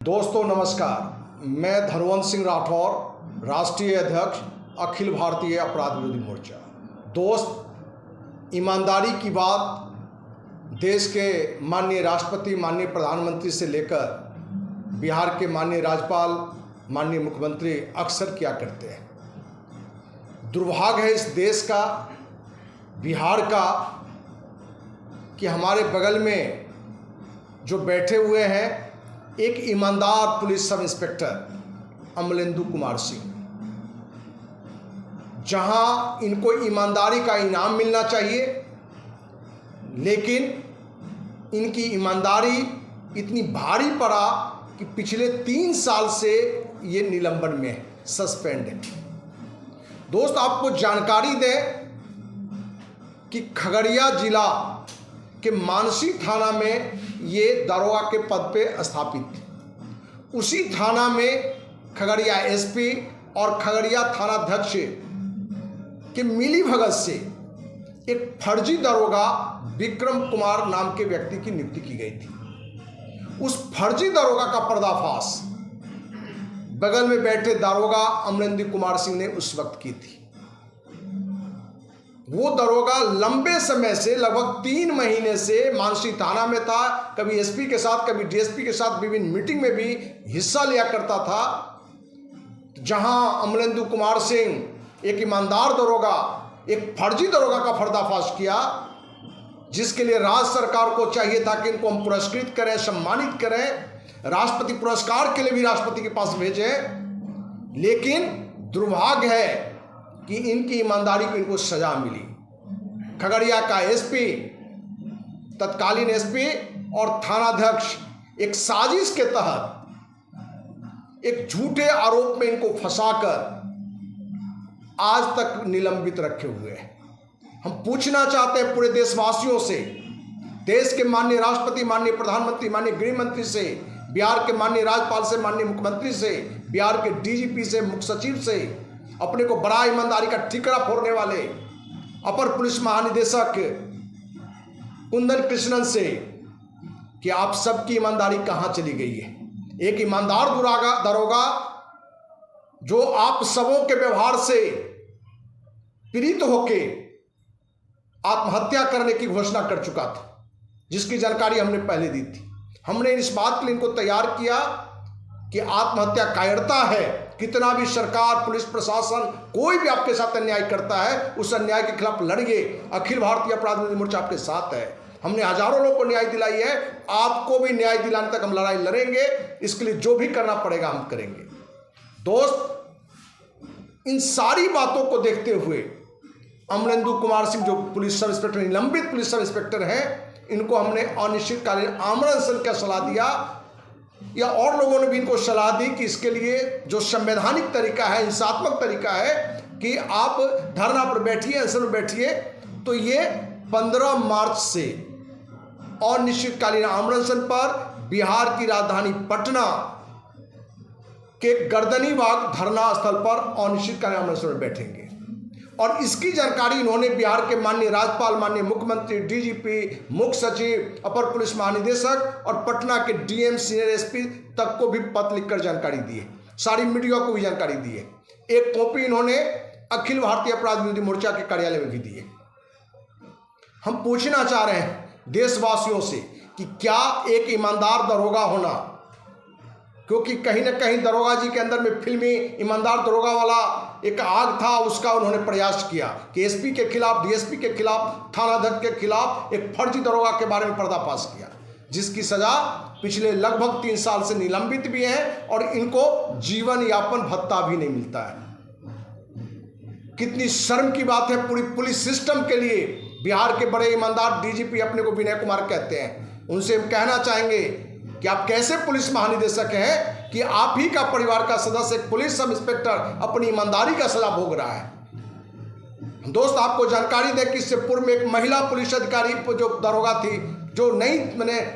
दोस्तों नमस्कार, मैं धनवंत सिंह राठौर, राष्ट्रीय अध्यक्ष अखिल भारतीय अपराध विरोधी मोर्चा। दोस्त, ईमानदारी की बात देश के माननीय राष्ट्रपति, माननीय प्रधानमंत्री से लेकर बिहार के माननीय राज्यपाल, माननीय मुख्यमंत्री अक्सर किया करते हैं। दुर्भाग्य है इस देश का, बिहार का, कि हमारे बगल में जो बैठे हुए हैं एक ईमानदार police sub inspector Amalendu Kumar Singh, जहां इनको ईमानदारी का इनाम मिलना चाहिए, लेकिन इनकी ईमानदारी इतनी भारी पड़ा कि पिछले 3 साल से ये निलंबन में है, सस्पेंड है। दोस्त, आपको जानकारी दें कि खगड़िया जिला के मानसी थाना में ये दरोगा के पद पे स्थापित थे। उसी थाना में खगड़िया एसपी और खगड़िया थानाध्यक्ष के मिलीभगत से एक फर्जी दरोगा विक्रम कुमार नाम के व्यक्ति की नियुक्ति की गई थी। उस फर्जी दरोगा का पर्दाफाश बगल में बैठे दरोगा अमलेंदु कुमार सिंह ने उस वक्त की थी। वो दरोगा लंबे समय से, लगभग 3 महीने से मानसी थाना में था। कभी एसपी के साथ, कभी डीएसपी के साथ विभिन्न मीटिंग में भी हिस्सा लिया करता था। जहां अमलेंदु कुमार सिंह, एक ईमानदार दरोगा, एक फर्जी दरोगा का पर्दाफाश किया, जिसके लिए राज्य सरकार को चाहिए था कि इनको हम पुरस्कृत करें, सम्मानित करें, राष्ट्रपति पुरस्कार के लिए भी राष्ट्रपति के पास भेजें। लेकिन दुर्भाग्य है कि इनकी ईमानदारी को इनको सजा मिली। खगड़िया का एसपी, तत्कालीन एसपी और थानाध्यक्ष एक साजिश के तहत एक झूठे आरोप में इनको फंसाकर आज तक निलंबित रखे हुए हैं। हम पूछना चाहते हैं पूरे देशवासियों से, देश के माननीय राष्ट्रपति, माननीय प्रधानमंत्री, माननीय गृह मंत्री से, बिहार के माननीय राज्यपाल से, माननीय मुख्यमंत्री से, बिहार के डीजीपी से, मुख्य सचिव से, अपने को बड़ा ईमानदारी का ठिकरा फोड़ने वाले अपर पुलिस महानिदेशक कुंदन कृष्णन से, कि आप सबकी ईमानदारी कहां चली गई है। एक ईमानदार दरोगा जो आप सबों के व्यवहार से पीड़ित होके आत्महत्या करने की घोषणा कर चुका था, जिसकी जानकारी हमने पहले दी थी। हमने इस बात के लिए इनको तैयार किया कि आत्महत्या कायरता है। कितना भी सरकार, पुलिस प्रशासन, कोई भी आपके साथ अन्याय करता है, उस अन्याय के खिलाफ लड़िए। अखिल भारतीय अपराध विरोधी मोर्चा आपके साथ है। हमने हजारों लोगों को न्याय दिलाई है, आपको भी न्याय दिलाने तक हम लड़ाई लड़ेंगे। इसके लिए जो भी करना पड़ेगा हम करेंगे। दोस्त, इन सारी बातों को देखते हुए अमलेंदु कुमार सिंह, जो पुलिस सब इंस्पेक्टर, निलंबित पुलिस सब इंस्पेक्टर हैं, इनको हमने अनिश्चितकालीन आमरण अनशन का सलाह दिया, या और लोगों ने भी इनको सलाह दी कि इसके लिए जो संवैधानिक तरीका है, हिंसात्मक तरीका है कि आप धरना पर बैठिए, अनशन में बैठिए। तो ये 15 मार्च से अनिश्चितकालीन आमरण अनशन पर बिहार की राजधानी पटना के गर्दनीबाग धरना स्थल पर अनिश्चितकालीन आमरण अनशन में बैठेंगे। और इसकी जानकारी इन्होंने बिहार के माननीय राज्यपाल, माननीय मुख्यमंत्री, डीजीपी, मुख्य सचिव, अपर पुलिस महानिदेशक और पटना के डीएम, सीनियर एसपी तक को भी पत्र लिखकर जानकारी दी है। सारी मीडिया को भी जानकारी दी है। एक कॉपी इन्होंने अखिल भारतीय अपराध विरोधी मोर्चा के कार्यालय में भी दी है। हम पूछना चाह रहे हैं देशवासियों से कि क्या एक ईमानदार दरोगा होना, क्योंकि कहीं ना कहीं दरोगा जी के अंदर में फिल्मी ईमानदार दरोगा वाला एक आग था, उसका उन्होंने प्रयास किया कि एसपी के खिलाफ, डीएसपी के खिलाफ, थानाध्यक्ष के खिलाफ एक फर्जी दरोगा के बारे में पर्दाफाश किया, जिसकी सजा पिछले लगभग 3 साल से निलंबित भी है और इनको जीवन यापन भत्ता भी नहीं मिलता है। कितनी शर्म की बात है पूरी पुलिस सिस्टम के लिए। बिहार के बड़े ईमानदार डीजीपी अपने को विनय कुमार कहते हैं, उनसे हम कहना चाहेंगे कि आप कैसे पुलिस महानिदेशक हैं कि आप ही का परिवार का सदस्य, एक पुलिस सब इंस्पेक्टर, अपनी ईमानदारी का सजा भोग रहा है। दोस्त, आपको जानकारी दें कि इससे पूर्व में एक महिला पुलिस अधिकारी जो दरोगा थी, जो नई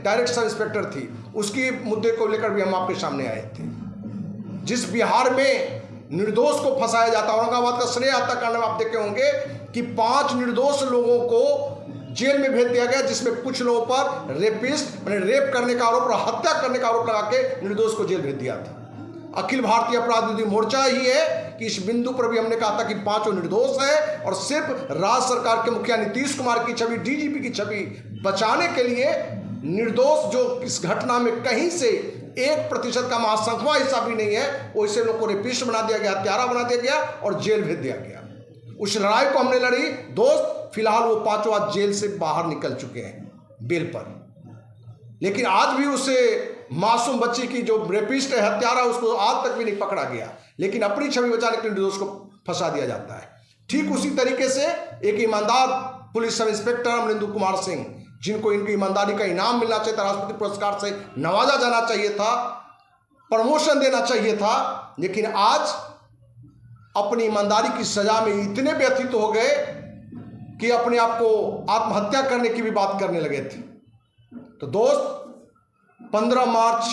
डायरेक्ट सब इंस्पेक्टर थी, उसकी मुद्दे को लेकर भी हम आपके सामने आए थे। जिस बिहार में निर्दोष को फंसाया जाता, औरंगाबाद का श्रेय यात्रा कांड में आप देखे होंगे कि 5 निर्दोष लोगों को जेल में भेज दिया गया, जिसमें कुछ लोगों पर रेपिस्ट मैंने रेप करने का आरोप और हत्या करने का आरोप लगा के निर्दोष को जेल भेज दिया था। अखिल भारतीय अपराध विरोधी मोर्चा ही है कि इस बिंदु पर भी हमने कहा था कि पांचों निर्दोष है, और सिर्फ राज्य सरकार के मुखिया नीतीश कुमार की छवि, डीजीपी की छवि बचाने के लिए निर्दोष जो इस घटना में कहीं से 1% का महासंख्या हिस्सा भी नहीं है, वैसे लोग को रेपिस्ट बना दिया गया, हत्यारा बना दिया गया और जेल भेज दिया गया। उस लड़ाई को हमने लड़ी दोस्त, फिलहाल वो पांचों आज जेल से बाहर निकल चुके हैं बेल पर। लेकिन आज भी उसे मासूम बच्ची की जो रेपिस्ट है, हत्यारा, उसको आज तक भी नहीं पकड़ा गया, लेकिन अपनी छवि बचाने के लिए निर्दोष को फंसा दिया जाता है। ठीक उसी तरीके से एक ईमानदार police sub inspector Amarendu Kumar Singh, जिनको इनकी ईमानदारी का इनाम मिलना चाहिए था, राष्ट्रपति पुरस्कार से नवाजा जाना चाहिए था, प्रमोशन देना चाहिए था, लेकिन आज अपनी ईमानदारी की सजा में इतने व्यथित हो गए कि अपने आप को आत्महत्या करने की भी बात करने लगे थे। तो दोस्त, 15 मार्च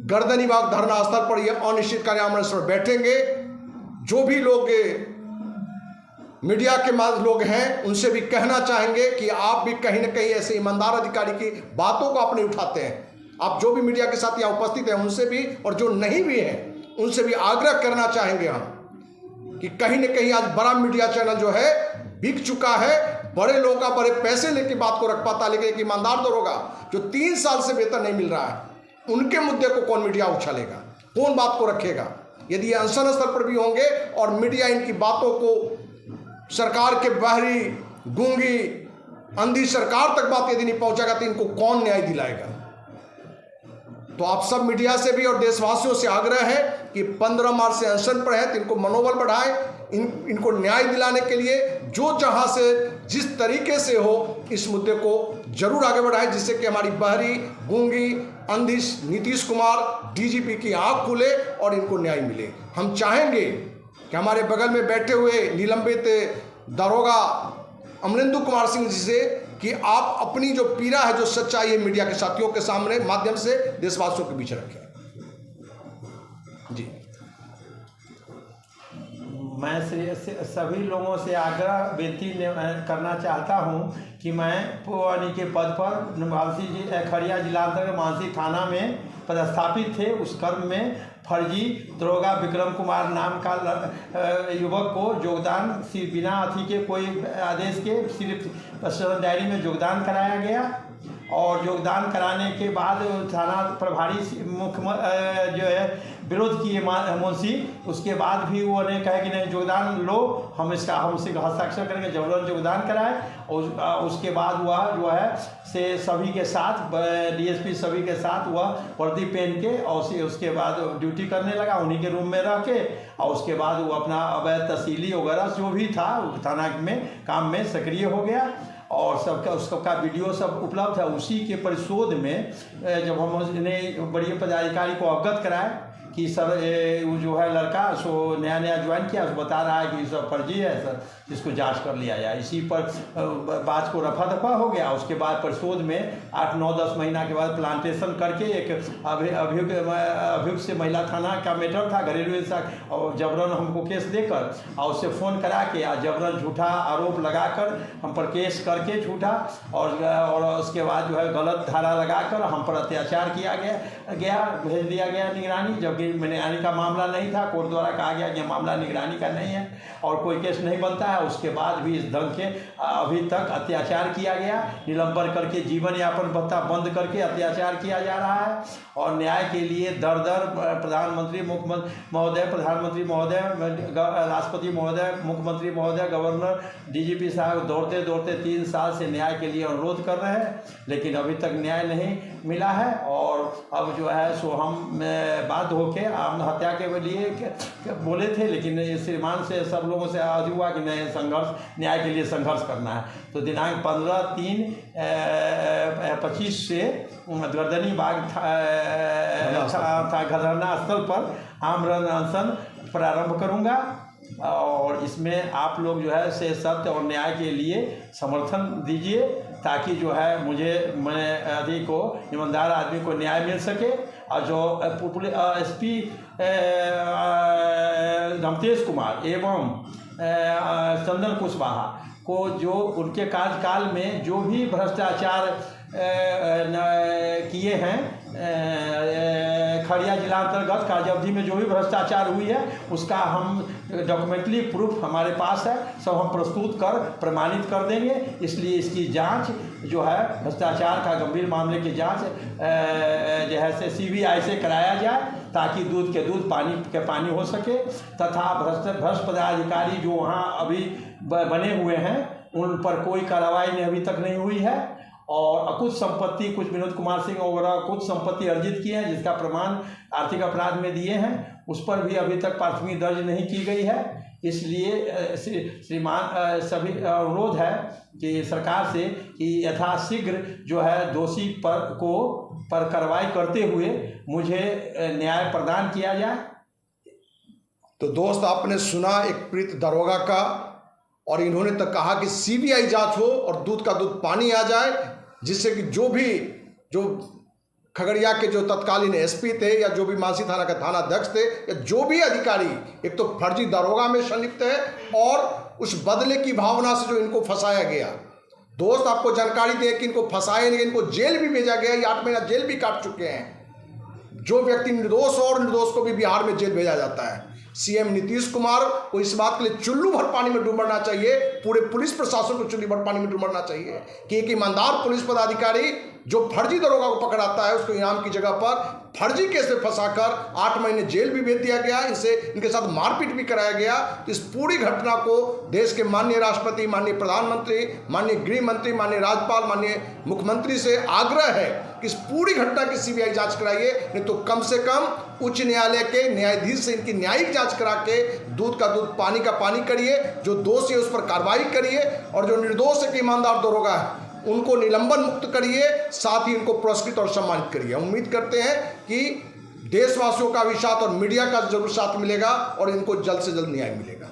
गर्दनीबाग धरना स्थल पर यह अनिश्चितकालीन आमरण पर बैठेंगे। जो भी लोग मीडिया के लोग हैं, उनसे भी कहना चाहेंगे कि आप भी कहीं ना कहीं ऐसे ईमानदार अधिकारी की बातों को अपने उठाते हैं। आप जो भी मीडिया के साथ यहाँ उपस्थित हैं उनसे भी, और जो नहीं भी हैं उनसे भी आग्रह करना चाहेंगे हम कि कहीं ना कहीं आज बड़ा मीडिया चैनल जो है बिक चुका है। बड़े लोगों का बड़े पैसे लेके बात को रख पाता, लेकिन एक ईमानदार दरोगा जो 3 साल से वेतन नहीं मिल रहा है, उनके मुद्दे को कौन मीडिया उछालेगा, कौन बात को रखेगा? यदि ये अनशन स्तर पर भी होंगे और मीडिया इनकी बातों को सरकार के बहरी गूंगी अंधी सरकार तक बात यदि नहीं पहुंचेगा तो इनको कौन न्याय दिलाएगा? तो आप सब मीडिया से भी और देशवासियों से आग्रह है कि 15 मार्च से अनशन पर है तो इनको मनोबल बढ़ाएं, इनको न्याय दिलाने के लिए जो जहां से जिस तरीके से हो इस मुद्दे को जरूर आगे बढ़ाएं, जिससे कि हमारी बहरी गूंगी अंधी नीतीश कुमार डीजीपी की आंख खुले और इनको न्याय मिले। हम चाहेंगे कि हमारे बगल में बैठे हुए निलंबित दरोगा अमरेंदु कुमार सिंह जी से कि आप अपनी जो पीड़ा है, जो सच्चाई है, मीडिया के साथियों के सामने माध्यम से देशवासियों के बीच रखें। जी, मैं सभी लोगों से आग्रह विनती करना चाहता हूं कि मैं पुवानी के पद पर मानसी खड़िया जिला अंतर्गत मानसी थाना में पदस्थापित थे। उस कर्म में फर्जी दरोगा विक्रम कुमार नाम का युवक को योगदान बिना अथी के कोई आदेश के सिर्फ डायरी में योगदान कराया गया, और योगदान कराने के बाद थाना प्रभारी मुख्य जो है विरोध किए मुंशी, उसके बाद भी उन्होंने कहा कि नहीं योगदान लो, हम उसे हस्ताक्षर करेंगे, जबरन योगदान कराए। और उसके बाद वह जो है से सभी के साथ डीएसपी सभी के साथ वह वर्दी पहन के और उसके बाद ड्यूटी करने लगा उन्हीं के रूम में रह के, और उसके बाद वो अपना अवैध तहसीली वगैरह जो भी था थाना में काम में सक्रिय हो गया, और सबका उसका वीडियो सब उपलब्ध है। उसी के परिशोध में जब हम उन्हें बड़ी पदाधिकारी को अवगत कराए कि सर वो जो है लड़का सो नया ज्वाइन किया, उसको बता रहा है कि सब फर्जी है सर, इसको जांच कर लिया जाए। इसी पर बात को रफा दफा हो गया। उसके बाद परिशोध में 8-9-10 महीना के बाद प्लांटेशन करके एक अभियुक्त से महिला थाना का मैटर था, घरेलू हिंसा, और जबरन हमको केस देकर और उससे फ़ोन करा के जबरन झूठा आरोप लगाकर हम पर केस करके झूठा, और उसके बाद जो है गलत धारा लगाकर हम पर अत्याचार किया गया भेज दिया गया निगरानी, जबकि निगरानी का मामला नहीं था। कोर्ट द्वारा कहा गया कि मामला निगरानी का नहीं है और कोई केस नहीं बनता है। उसके बाद भी इस ढंग के अभी तक अत्याचार किया गया, निलंबन करके जीवन यापन भत्ता बंद करके अत्याचार किया जा रहा है। और न्याय के लिए दर दर प्रधानमंत्री महोदय, प्रधानमंत्री महोदय, राष्ट्रपति महोदय, मुख्यमंत्री महोदय, गवर्नर, डीजीपी साहब दौड़ते दौड़ते 3 साल से न्याय के लिए अनुरोध कर रहे हैं, लेकिन अभी तक न्याय नहीं मिला है। और अब जो है सो हम बाध्य होकर आत्महत्या के लिए बोले थे, लेकिन श्रीमान से सब लोगों से आज हुआ कि नहीं, संघर्ष न्याय के लिए संघर्ष करना है। तो दिनांक 15/3/25 से गर्दनीबाग धरना स्थल पर आमरण अनशन प्रारंभ करूंगा, और इसमें आप लोग जो है से सत्य और न्याय के लिए समर्थन दीजिए, ताकि जो है मैं अधिक को ईमानदार आदमी को न्याय मिल सके। और जो एसपी रमतेश कुमार एवं चंदन कुशवाहा को जो उनके कार्यकाल में जो भी भ्रष्टाचार किए हैं, खड़िया जिला अंतर्गत काजअवधि में जो भी भ्रष्टाचार हुई है उसका हम डॉक्यूमेंट्री प्रूफ हमारे पास है, सब हम प्रस्तुत कर प्रमाणित कर देंगे। इसलिए इसकी जांच जो है भ्रष्टाचार का गंभीर मामले की जांच जो है से CBI से कराया जाए ताकि दूध के दूध पानी के पानी हो सके, तथा भ्रष्ट पदाधिकारी जो वहाँ अभी बने हुए हैं उन पर कोई कार्रवाई अभी तक नहीं हुई है, और कुछ संपत्ति, कुछ विनोद कुमार सिंह वगैरह कुछ संपत्ति अर्जित की है जिसका प्रमाण आर्थिक अपराध में दिए हैं, उस पर भी अभी तक प्राथमिकी दर्ज नहीं की गई है। इसलिए श्रीमान सभी अनुरोध है कि सरकार से कि यथाशीघ्र जो है दोषी पर कार्रवाई करते हुए मुझे न्याय प्रदान किया जाए। तो दोस्त, आपने सुना एक प्रीत दरोगा का, और इन्होंने तो कहा कि CBI जांच हो और दूध का दूध पानी आ जाए, जिससे कि जो खगड़िया के जो तत्कालीन SP थे या जो भी मानसी थाना का थाना अध्यक्ष थे या जो भी अधिकारी एक तो फर्जी दरोगा में संलिप्त है और उस बदले की भावना से जो इनको फंसाया गया। दोस्त, आपको जानकारी दें कि इनको फंसाया नहीं, इनको जेल भी भेजा गया, ये 8 महीना जेल भी काट चुके हैं। जो व्यक्ति निर्दोष और निर्दोष को भी बिहार में जेल भेजा जाता है। CM नीतीश कुमार को इस बात के लिए चुल्लू भर पानी में डूबना चाहिए, पूरे पुलिस प्रशासन को चुल्लू भर पानी में डूबना चाहिए कि एक ईमानदार पुलिस पदाधिकारी जो फर्जी दरोगा को पकड़ाता है उसको इनाम की जगह पर फर्जी केस में फंसाकर 8 महीने जेल भी भेज दिया गया, इनके साथ मारपीट भी कराया गया। इस पूरी घटना को देश के माननीय राष्ट्रपति, माननीय प्रधानमंत्री, माननीय गृह मंत्री, माननीय राज्यपाल, माननीय मुख्यमंत्री से आग्रह है कि इस पूरी घटना की CBI जांच कराइए, नहीं तो कम से कम उच्च न्यायालय के न्यायाधीश से इनकी न्यायिक जांच करा के दूध का दूध पानी का पानी करिए, जो दोषी है उस पर कार्रवाई करिए, और जो निर्दोष है कि ईमानदार दरोगा है उनको निलंबन मुक्त करिए, साथ ही इनको पुरस्कृत और सम्मानित करिए। उम्मीद करते हैं कि देशवासियों का भी साथ और मीडिया का जरूर साथ मिलेगा और इनको जल्द से जल्द न्याय मिलेगा।